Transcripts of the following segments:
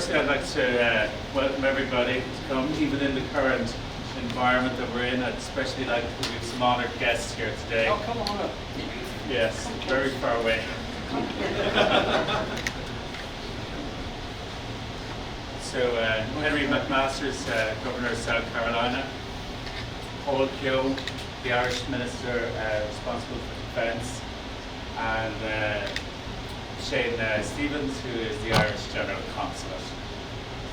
firstly, I'd like to welcome everybody to come, even in the current environment that we're in. I'd especially like to have some honoured guests here today. Oh, come on up. Yes, very far away. So, Henry McMaster is Governor of South Carolina. Paul Keogh, the Irish Minister responsible for defence, and Shane Stevens, who is the Irish General Consulate.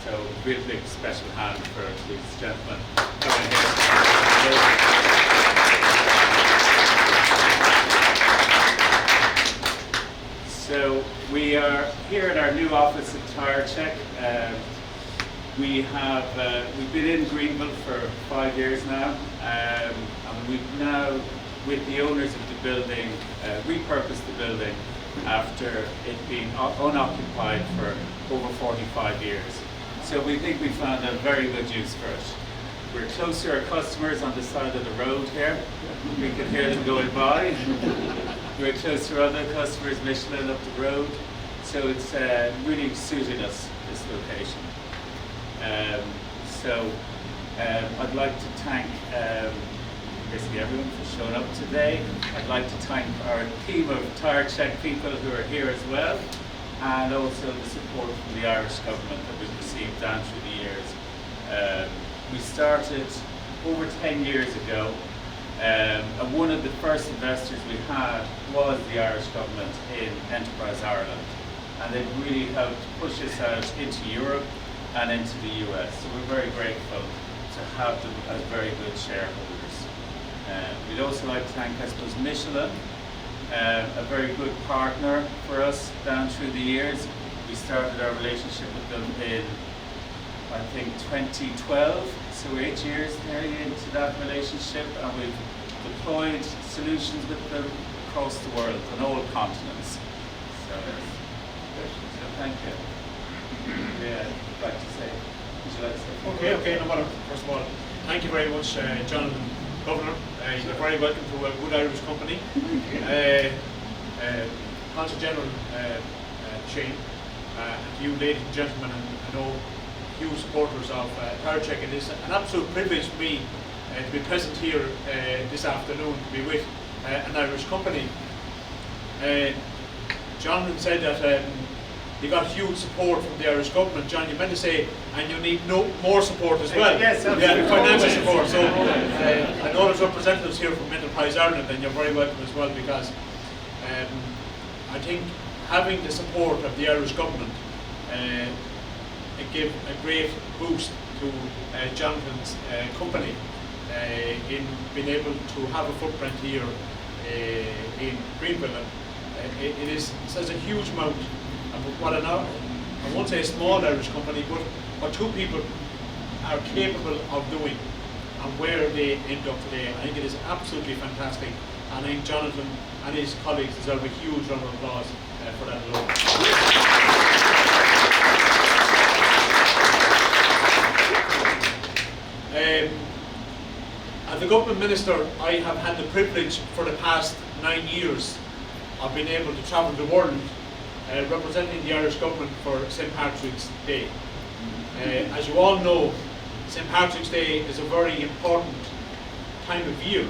So, real big special hand for these gentlemen coming here. So, we are here in our new office at Tirecheck. We've been in Greenville for 5 years now, and we've now, with the owners of the building, repurposed the building after it being unoccupied for over 45 years. So we think we found a very good use for it. We're close to our customers on the side of the road here. We can hear them going by. We're close to our other customers, Michelin up the road. So it's really suited us, this location. I'd like to thank basically everyone for showing up today. I'd like to thank our team of Tirecheck people who are here as well, and also the support from the Irish government that we've received down through the years. We started over 10 years ago, and one of the first investors we had was the Irish government in Enterprise Ireland, and they've really helped push us out into Europe and into the US. So we're very grateful to have them as very good shareholders. We'd also like to thank, I suppose, Michelin, a very good partner for us down through the years. We started our relationship with them in, I think, 2012, so 8 years nearly into that relationship, and we've deployed solutions with them across the world, on all continents. So thank you. Yeah, I'd like to say, would you like to say? Okay, no matter. First of all, thank you very much, Jonathan, Governor. You're very welcome to a good Irish company. Consul General Shane, and to you, ladies and gentlemen, and I know huge supporters of Tirecheck. It is an absolute privilege for me to be present here this afternoon, to be with an Irish company. Jonathan said that you got huge support from the Irish government. John, you meant to say, and you need more support as well. Yes, absolutely. Yeah, financial support. So I know there's representatives here from Enterprise Ireland, and you're very welcome as well, because I think having the support of the Irish government it gave a great boost to Jonathan's company in being able to have a footprint here in Greenville. It says a huge amount. What I won't say a small Irish company, but what two people are capable of doing and where they end up today. I think it is absolutely fantastic, and I think Jonathan and his colleagues deserve a huge round of applause for that alone. As the government minister, I have had the privilege for the past 9 years of being able to travel the world representing the Irish government for St. Patrick's Day. As you all know, St. Patrick's Day is a very important time of year,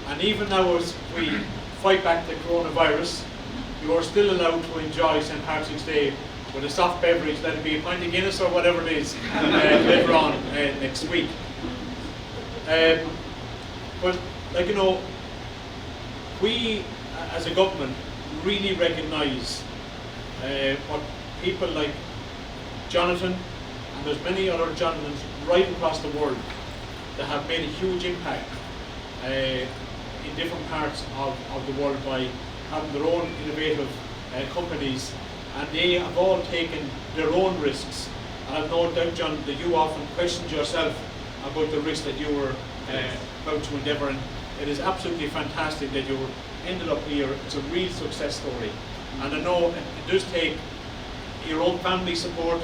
and even now as we fight back the coronavirus, you are still allowed to enjoy St. Patrick's Day with a soft beverage, let it be a pint of Guinness or whatever it is, later on next week. But, like, you know, we as a government really recognise what people like Jonathan, and there's many other Jonathans right across the world that have made a huge impact in different parts of the world by having their own innovative companies, and they have all taken their own risks. And I've no doubt, John, that you often questioned yourself about the risk that you were about to endeavour, and it is absolutely fantastic that you ended up here. It's a real success story, and I know it does take your own family support,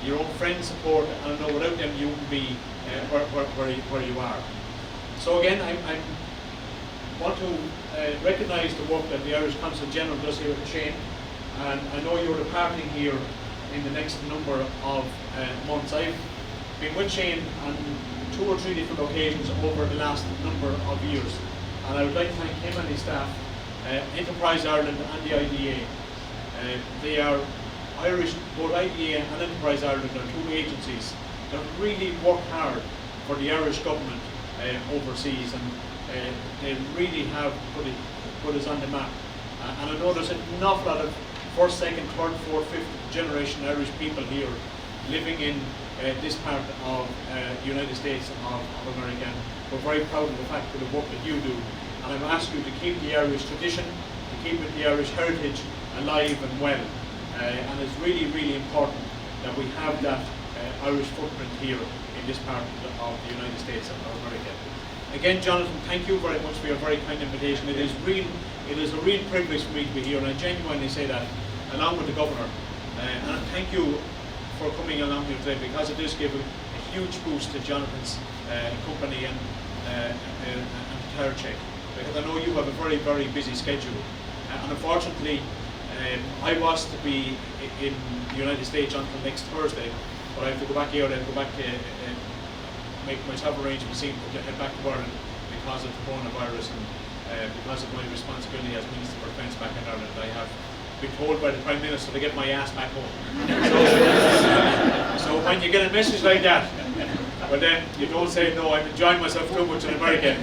your own friends support, and I know without them you wouldn't be where you are. So again, I want to recognise the work that the Irish Consul General does here at Shane, and I know you're departing here in the next number of months. I've been with Shane on 2 or 3 different occasions over the last number of years, and I would like to thank him and his staff, Enterprise Ireland and the IDA. They are Irish, both IDA and Enterprise Ireland are 2 agencies that really work hard for the Irish government overseas, and they really have put us on the map. And I know there's an awful lot of first, second, third, fourth, fifth generation Irish people here living in this part of the United States of America. We're very proud of the fact of the work that you do, and I'm asking you to keep the Irish tradition, to keep the Irish heritage alive and well. And it's really, really important that we have that Irish footprint here in this part of the United States of America. Again, Jonathan, thank you very much for your very kind invitation. It is a real privilege for me to be here, and I genuinely say that, along with the Governor. And thank you for coming along here today, because it does give a huge boost to Jonathan's company and Tirecheck, because I know you have a very, very busy schedule. And unfortunately, I was to be in the United States until next Thursday, but I have to go back here and go back to make my travel arrangements to head back to Ireland because of the coronavirus and because of my responsibility as Minister for Defence back in Ireland. I have been told by the Prime Minister to get my ass back home. So when you get a message like that, well then you don't say, no, I'm enjoying myself too much in America.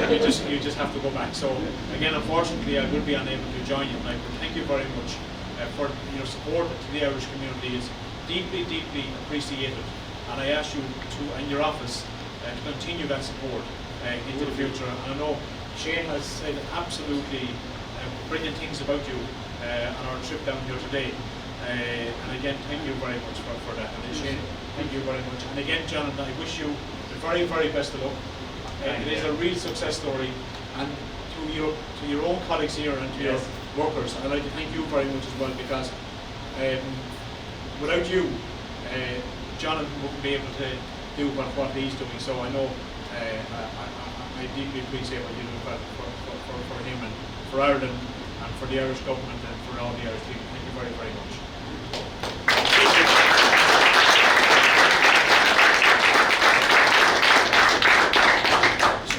You just have to go back. So again, unfortunately, I will be unable to join you tonight, but thank you very much for your support to the Irish community. Is deeply, deeply appreciated, and I ask you to, and your office, to continue that support into the future. And I know Shane has said absolutely brilliant things about you on our trip down here today. And again, thank you very much for that. And Shane, thank you very much. And again, Jonathan, I wish you the very, very best of luck. It is a real success story, and to your own colleagues here and to your workers, I'd like to thank you very much as well, because without you, Jonathan wouldn't be able to do what he's doing. So I know I deeply appreciate what you do for him and for Ireland and for the Irish government and for all the Irish people. Thank you very, very much.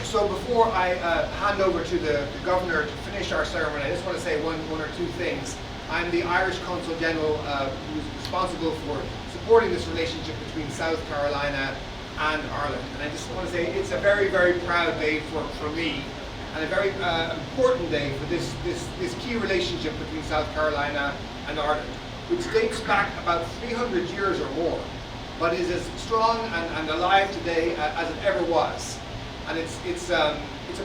So before I hand over to the Governor to finish our ceremony, I just want to say one or two things. I'm the Irish Consul General who's responsible for supporting this relationship between South Carolina and Ireland. And I just want to say it's a very, very proud day for me, and a very important day for this key relationship between South Carolina and Ireland, which dates back about 300 years or more, but is as strong and alive today as it ever was. And it's a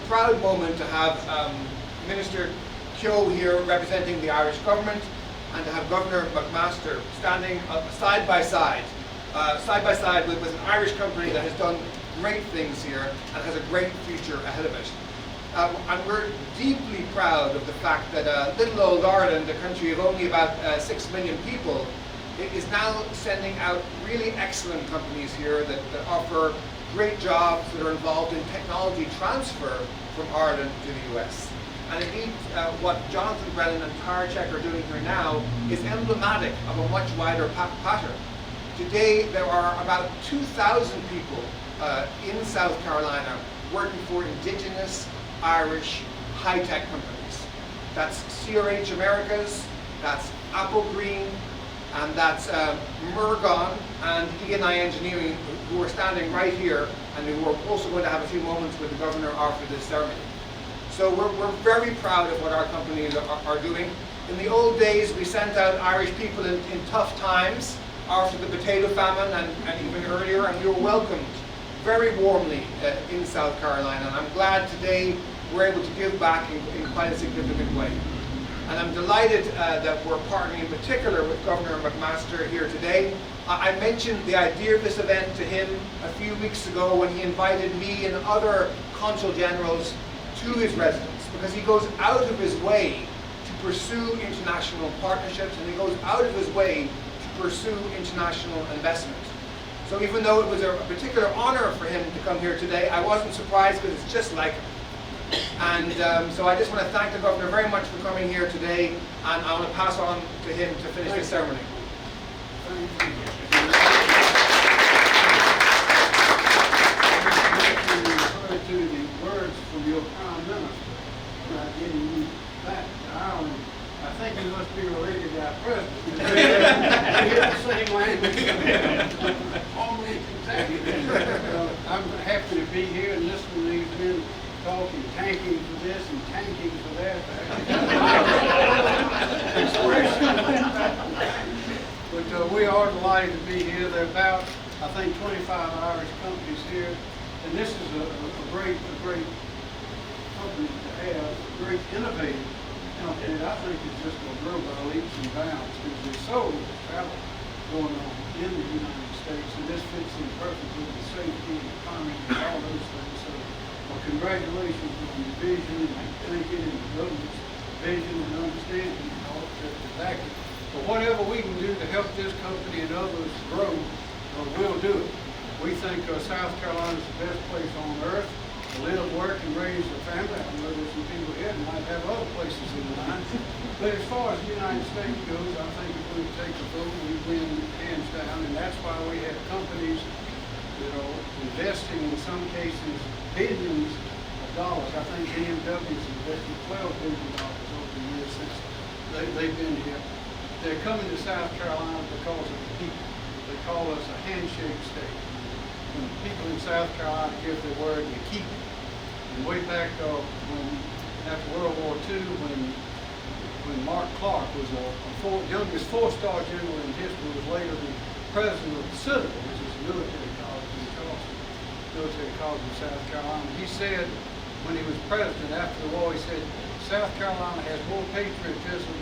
proud moment to have Minister Keogh here representing the Irish government, and to have Governor McMaster standing side by side with an Irish company that has done great things here and has a great future ahead of it. And we're deeply proud of the fact that little old Ireland, a country of only about 6 million people, is now sending out really excellent companies here that offer great jobs, that are involved in technology transfer from Ireland to the US. And indeed, what Jonathan Brennan and Tirecheck are doing here now is emblematic of a much wider pattern. Today, there are about 2,000 people in South Carolina working for indigenous Irish high-tech companies. That's CRH Americas, that's Apple Green, and that's Mergon and E&I Engineering, who are standing right here and who are also going to have a few moments with the Governor after this ceremony. So we're very proud of what our companies are doing. In the old days, we sent out Irish people in tough times after the potato famine and even earlier, and we were welcomed very warmly in South Carolina. And I'm glad today we're able to give back in quite a significant way. And I'm delighted that we're partnering in particular with Governor McMaster here today. I mentioned the idea of this event to him a few weeks ago when he invited me and other consul generals to his residence, because he goes out of his way to pursue international partnerships, and he goes out of his way to pursue international investment. So even though it was a particular honor for him to come here today, I wasn't surprised, because it's just like him. And so I just want to thank the Governor very much for coming here today, and I want to pass on to him to finish the ceremony. Refer to the words from your Prime Minister about getting you back to Ireland. I think you must be related to our president. We have the same language. Almost exactly. I'm happy to be here and listen to these men talking, tanking for this and tanking for that. But we are delighted to be here. There are about, I think, 25 Irish companies here, and this is a great company to have, a great innovative company that I think is just going to grow by leaps and bounds because there's so much travel going on in the United States, and this fits in perfectly with safety and economy and all those things. So, congratulations on your vision and thinking and the government's vision and understanding and all that is active. But whatever we can do to help this company and others grow, we'll do it. We think South Carolina is the best place on earth to live, work, and raise a family. I know there's some people here that might have other places in mind. But as far as the United States goes, I think if we take the vote, we win hands down. And that's why we have companies, investing in some cases billions of dollars. I think BMW's invested $12 billion over the years since they've been here. They're coming to South Carolina because of the people. They call us a handshake state. When people in South Carolina give their word, they keep it. And way back after World War II, when Mark Clark was youngest four-star general in history, was later the president of the Citadel, which is a military college in Charleston, military college in South Carolina. He said, when he was president after the war, he said, South Carolina has more patriotism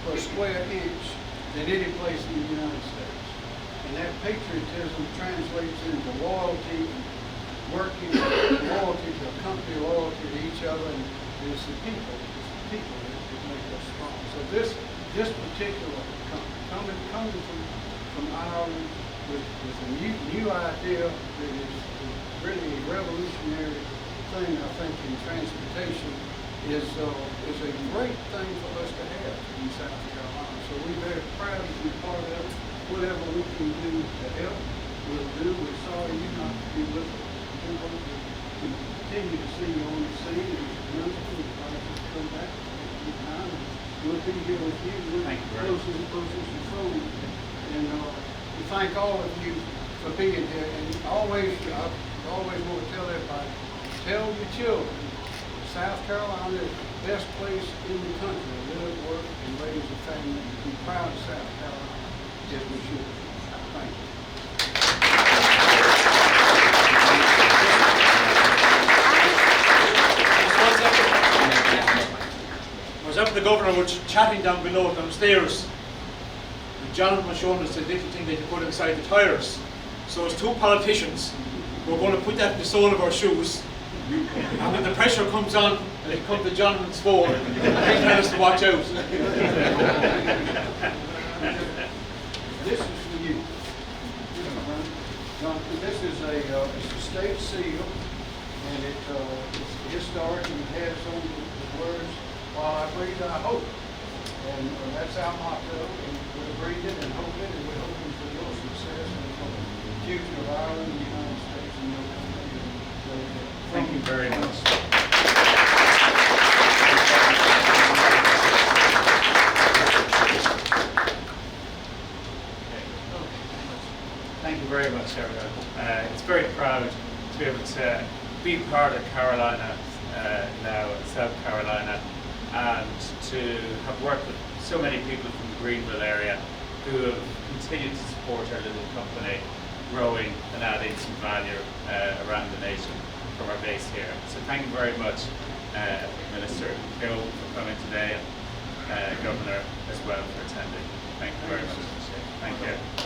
per square inch than any place in the United States. And that patriotism translates into loyalty, working, loyalty to a company, loyalty to each other, and it's the people that make us strong. So this particular company, coming from Ireland with a new idea that is really a revolutionary thing, I think, in transportation, is a great thing for us to have in South Carolina. So we're very proud to be part of it. Whatever we can do to help, we'll do. We're sorry you're not to be with us. We hope to continue to see you on the scene and minister and come back anytime. We'll be here with you. We're closer and closer to phone. And we thank all of you for being here. And I always want to tell everybody, tell your children, South Carolina is the best place in the country to live, work, and raise a family. And be proud of South Carolina. Yes, we should. Thank you. I was up with the governor, we were chatting down below downstairs. And Jonathan was showing us the little thing they could put inside the tires. So as two politicians, we're going to put that in the sole of our shoes. And when the pressure comes on, and it comes to Jonathan's phone, they tell us to watch out. This is for you. Jonathan, this is it's a state seal, and it's historic, and it has on the words, while I breathe, I hope. And that's our motto, and we're breathing and hoping, and we're hoping for your success and for the future of Ireland, the United States, and your country. Thank you very much. Thank you very much, everyone. It's very proud to be able to be part of Carolina now, South Carolina, and to have worked with so many people from the Greenville area who have continued to support our little company growing and adding some value around the nation from our base here. So thank you very much, Minister Hill, for coming today, and Governor as well for attending. Thank you very much. Thank you.